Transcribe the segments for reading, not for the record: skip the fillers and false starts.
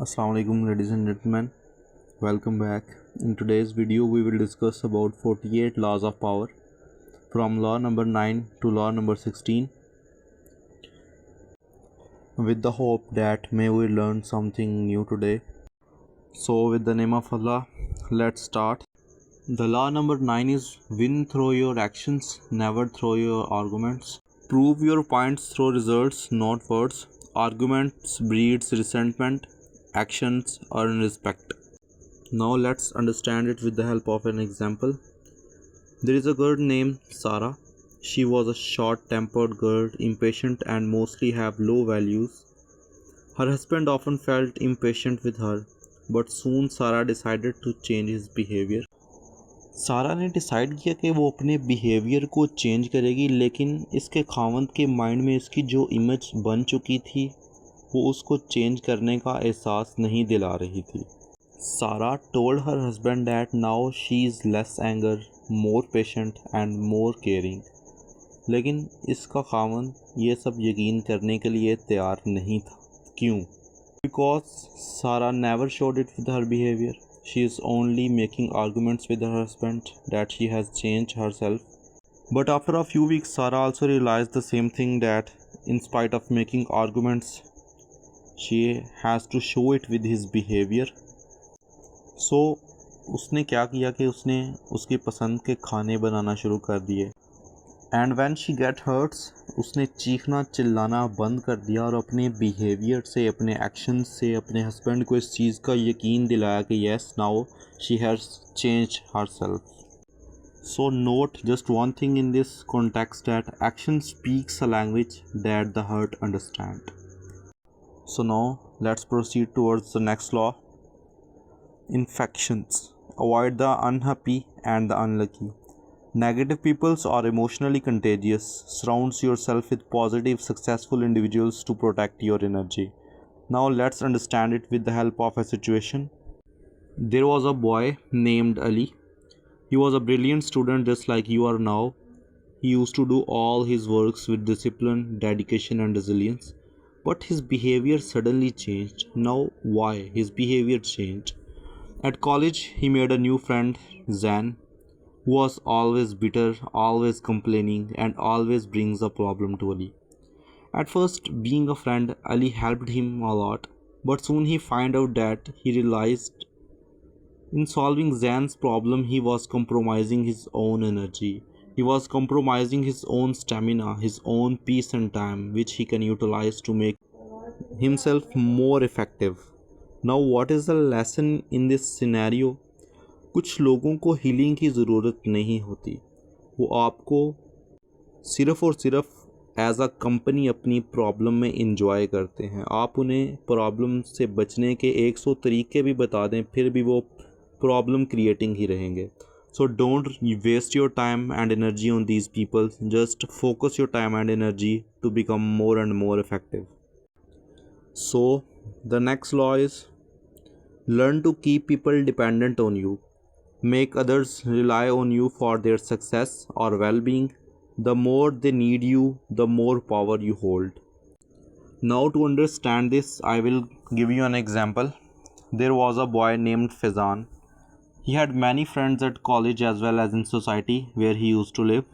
Assalamu alaikum ladies and gentlemen, welcome back. In today's video we will discuss about 48 laws of power from law number 9 to law number 16 with the hope that may we learn something new today. So with the name of Allah, let's start. The law number 9 is win through your actions, never through your arguments. Prove your points through results, not words. Arguments breeds resentment, actions earn respect. Now let's understand it with the help of an example. There is a girl named Sarah. She was a short-tempered girl, impatient and mostly have low values. Her husband often felt impatient with her, but soon Sarah decided to change his behavior. सारा ने decide किया कि वो अपने behaviour को change करेगी, लेकिन इसके खावंद के माइंड में इसकी जो इमेज बन चुकी थी वो उसको चेंज करने का एहसास नहीं दिला रही थी. Sarah told her husband that now she is less anger, more patient and more caring. लेकिन इसका खामन ये सब यकीन करने के लिए तैयार नहीं था. क्यों? Because Sarah never showed it with her behavior. She is only making arguments with her husband that she has changed herself. But after a few weeks, Sarah also realized the same thing, that in spite of making arguments, she has to show it with his behavior. So उसने क्या किया कि उसने उसकी पसंद के खाने बनाना शुरू कर दिए. And when she get hurts, उसने चीखना चिल्लाना बंद कर दिया और अपने बिहेवियर से, अपने एक्शन से अपने हस्बैंड को इस चीज़ का यकीन दिलाया कि yes now she has changed herself. So note just one thing in this context, that action speaks a language that the hurt understand. So now let's proceed towards the next law. Infections. Avoid the unhappy and the unlucky. Negative peoples are emotionally contagious. Surround yourself with positive, successful individuals to protect your energy. Now let's understand it with the help of a situation. There was a boy named Ali. He was a brilliant student just like you are now. He used to do all his works with discipline, dedication and resilience. But his behavior suddenly changed. Now why his behavior changed? At college, he made a new friend, Zan, who was always bitter, always complaining, and always brings a problem to Ali. At first, being a friend, Ali helped him a lot, but soon he found out that he realized in solving Zan's problem, he was compromising his own energy. He was compromising his own stamina, his own peace and time, which he can utilize to make himself more effective. Now what is the lesson in this scenario? कुछ लोगों को healing की ज़रूरत नहीं होती. वो आपको सिर्फ़ और सिर्फ एज अ कंपनी अपनी प्रॉब्लम में इंजॉय करते हैं. आप उन्हें प्रॉब्लम से बचने के 100 तरीके भी बता दें, फिर भी वो प्रॉब्लम क्रिएटिंग ही रहेंगे. So don't waste your time and energy on these people. Just focus your time and energy to become more and more effective. So the next law is learn to keep people dependent on you. Make others rely on you for their success or well-being. The more they need you, the more power you hold. Now to understand this, I will give you an example. There was a boy named Fezan. He had many friends at college as well as in society where he used to live.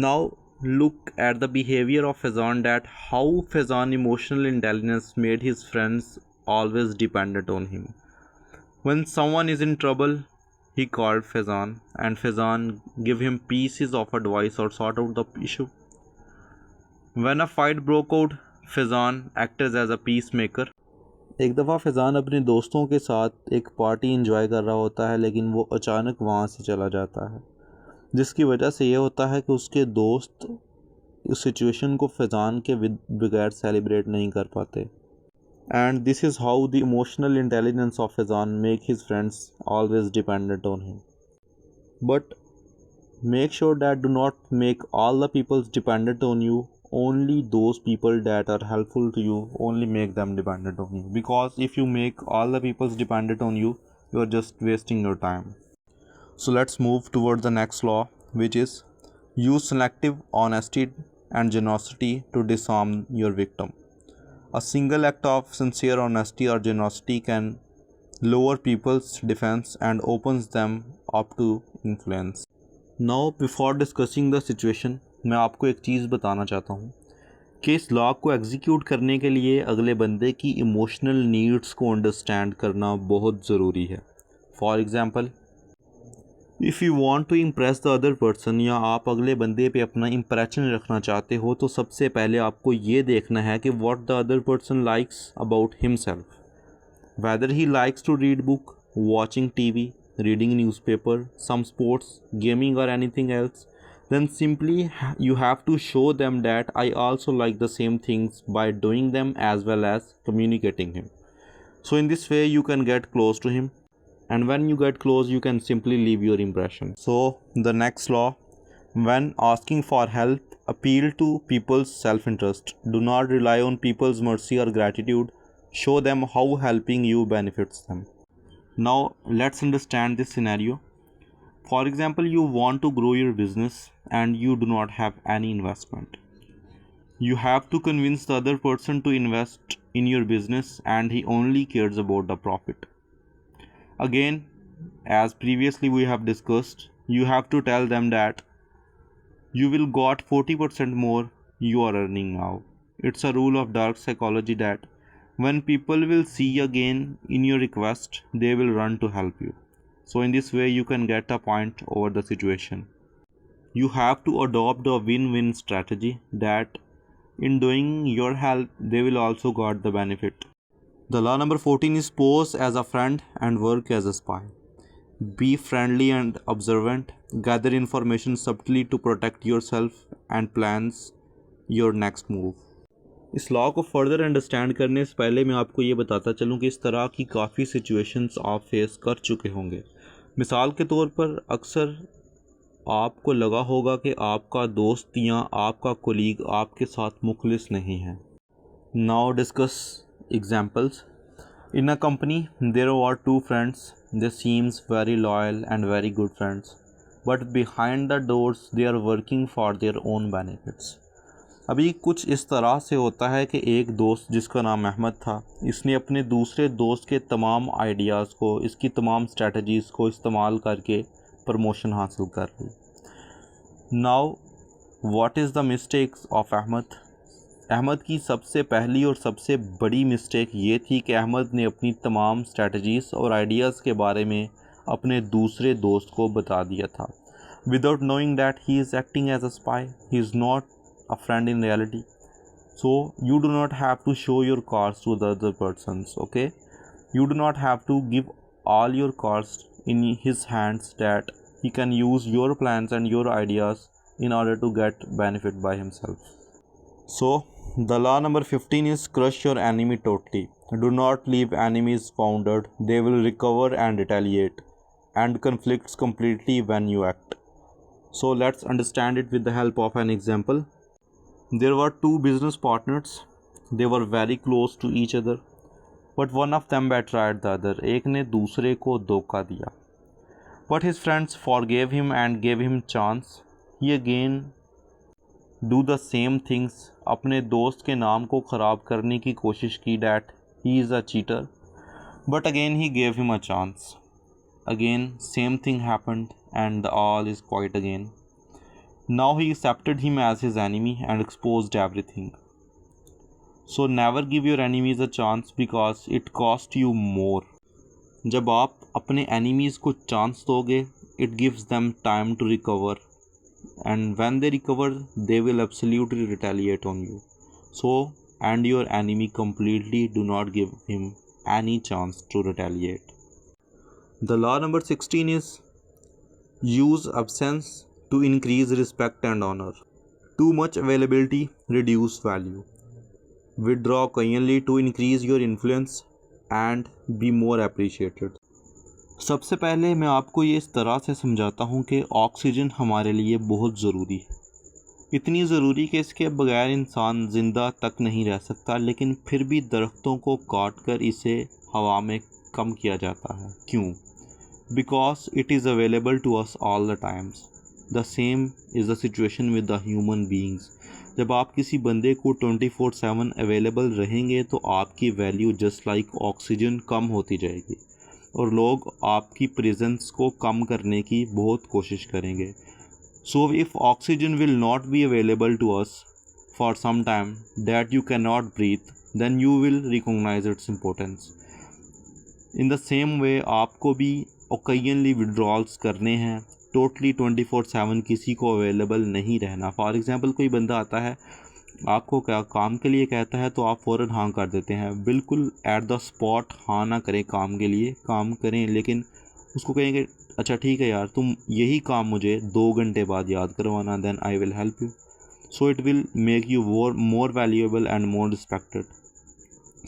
Now look at the behavior of Fezan, that how Fezan emotional intelligence made his friends always dependent on him. When someone is in trouble, he called Fezan and Fezan give him pieces of advice or sort out the issue. When a fight broke out, Fezan acted as a peacemaker. एक दफ़ा फैज़ान अपने दोस्तों के साथ एक party enjoy कर रहा होता है, लेकिन वो अचानक वहाँ से चला जाता है, जिसकी वजह से ये होता है कि उसके दोस्त इस सिचुएशन को फैज़ान के बगैर सेलिब्रेट नहीं कर पाते. And this is how the emotional intelligence of Faizan make his friends always dependent on him. But make sure that do not make all the peoples dependent on you. Only those people that are helpful to you, only make them dependent on you, because if you make all the people dependent on you, you are just wasting your time. So let's move towards the next law, which is use selective honesty and generosity to disarm your victim. A single act of sincere honesty or generosity can lower people's defense and opens them up to influence. Now, before discussing the situation, मैं आपको एक चीज़ बताना चाहता हूँ कि इस law को execute करने के लिए अगले बंदे की इमोशनल नीड्स को अंडरस्टैंड करना बहुत ज़रूरी है. For example, if you want to impress the other person, या आप अगले बंदे पे अपना इम्प्रेशन रखना चाहते हो, तो सबसे पहले आपको ये देखना है कि what the other person likes about himself. Whether he likes to read book, watching TV, reading newspaper, some sports, gaming or anything else, then simply you have to show them that I also like the same things by doing them as well as communicating him. So in this way you can get close to him, and when you get close you can simply leave your impression. So the next law, when asking for help, appeal to people's self-interest. Do not rely on people's mercy or gratitude. Show them how helping you benefits them. Now let's understand this scenario. For example, you want to grow your business and you do not have any investment. You have to convince the other person to invest in your business and he only cares about the profit. Again, as previously we have discussed, you have to tell them that you will got 40% more you are earning now. It's a rule of dark psychology that when people will see again in your request, they will run to help you. So in this way you can get a point over the situation. You have to adopt a win-win strategy that in doing your help, they will also got the benefit. The law number 14 is pose as a friend and work as a spy. Be friendly and observant. Gather information subtly to protect yourself and plans your next move. इस law को further understand करने से पहले मैं आपको ये बताता चलूँ कि इस तरह की काफ़ी सिचुएशंस आप फेस कर चुके होंगे. मिसाल के तौर पर अक्सर आपको लगा होगा कि आपका दोस्त या आपका कोलीग आपके साथ मुखलिस नहीं है. Now discuss examples. In a company there were two friends. They seems very loyal and very good friends, but behind the doors they are working for their own benefits. अभी कुछ इस तरह से होता है कि एक दोस्त जिसका नाम अहमद था, इसने अपने दूसरे दोस्त के तमाम आइडियाज़ को, इसकी तमाम स्ट्रेटजीज़ को इस्तेमाल करके प्रमोशन हासिल कर ली. Now what is the mistakes of Ahmad? Ahmad की सबसे पहली और सबसे बड़ी मिस्टेक ये थी कि अहमद ने अपनी तमाम स्ट्रेटजीज़ और आइडियाज़ के बारे में अपने दूसरे दोस्त को बता दिया था. Without knowing that he is acting as a spy. He is not a friend in reality. So you do not have to show your cards to the other persons. Okay, you do not have to give all your cards in his hands that he can use your plans and your ideas in order to get benefit by himself. So the law number 15 is crush your enemy totally. Do not leave enemies wounded. They will recover and retaliate and conflicts completely when you act. So let's understand it with the help of an example. There were two business partners. They were very close to each other, but one of them betrayed the other. एक ने दूसरे को धोखा दिया. But his friends forgave him and gave him chance. He again do the same things. अपने दोस्त के नाम को ख़राब करने की कोशिश की that he is a cheater, but again he gave him a chance. Again same thing happened and the all is quiet again. Now he accepted him as his enemy and exposed everything. So never give your enemies a chance because it cost you more. जब आप अपने enemies को chance दोगे, it gives them time to recover, and when they recover they will absolutely retaliate on you. So and your enemy completely. Do not give him any chance to retaliate. The law number 16 is use absence to increase respect and honor. Too much availability reduce value. Withdraw quietly to increase your influence and be more appreciated. सबसे पहले मैं आपको ये इस तरह से समझाता हूँ कि ऑक्सीजन हमारे लिए बहुत ज़रूरी है. इतनी ज़रूरी कि इसके बगैर इंसान ज़िंदा तक नहीं रह सकता, लेकिन फिर भी दरख्तों को काट कर इसे हवा में कम किया जाता है. क्यों? Because it is available to us all the times. The same is the situation with the human beings. जब आप किसी बंदे को 24/7 अवेलेबल रहेंगे तो आपकी वैल्यू जस्ट लाइक ऑक्सीजन कम होती जाएगी और लोग आपकी प्रेजेंस को कम करने की बहुत कोशिश करेंगे. So if oxygen will not be available to us for some time that you can not breathe, then you will recognise its importance. In the same way आपको भी ओकेजनली विड्रॉल्स करने हैं. टोटली 24/7 किसी को अवेलेबल नहीं रहना. For example कोई बंदा आता है आपको क्या काम के लिए कहता है तो आप फ़ौरन हाँ कर देते हैं. बिल्कुल एट द स्पॉट हाँ ना करें काम के लिए, काम करें लेकिन उसको कहेंगे अच्छा ठीक है यार तुम यही काम मुझे 2 घंटे बाद याद करवाना, then I will help you. So it will make you more valuable and more respected.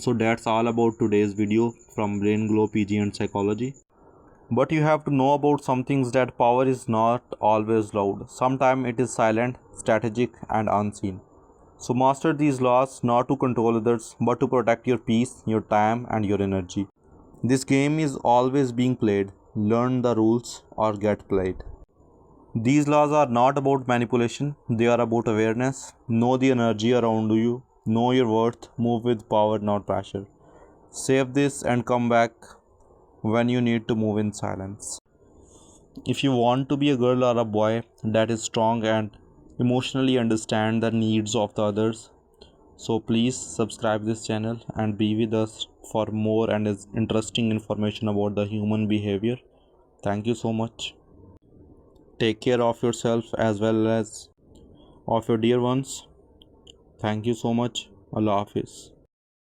So that's all about today's video from Brain Glow PG and Psychology. But you have to know about some things that power is not always loud. Sometimes it is silent, strategic, and unseen. So master these laws not to control others, but to protect your peace, your time, and your energy. This game is always being played. Learn the rules or get played. These laws are not about manipulation, they are about awareness. Know the energy around you, know your worth, move with power, not pressure. Save this and come back when you need to move in silence. If you want to be a girl or a boy that is strong and emotionally understand the needs of the others, so please subscribe this channel and be with us for more and interesting information about the human behavior. Thank you so much. Take care of yourself as well as of your dear ones. Thank you so much. Allah Hafiz.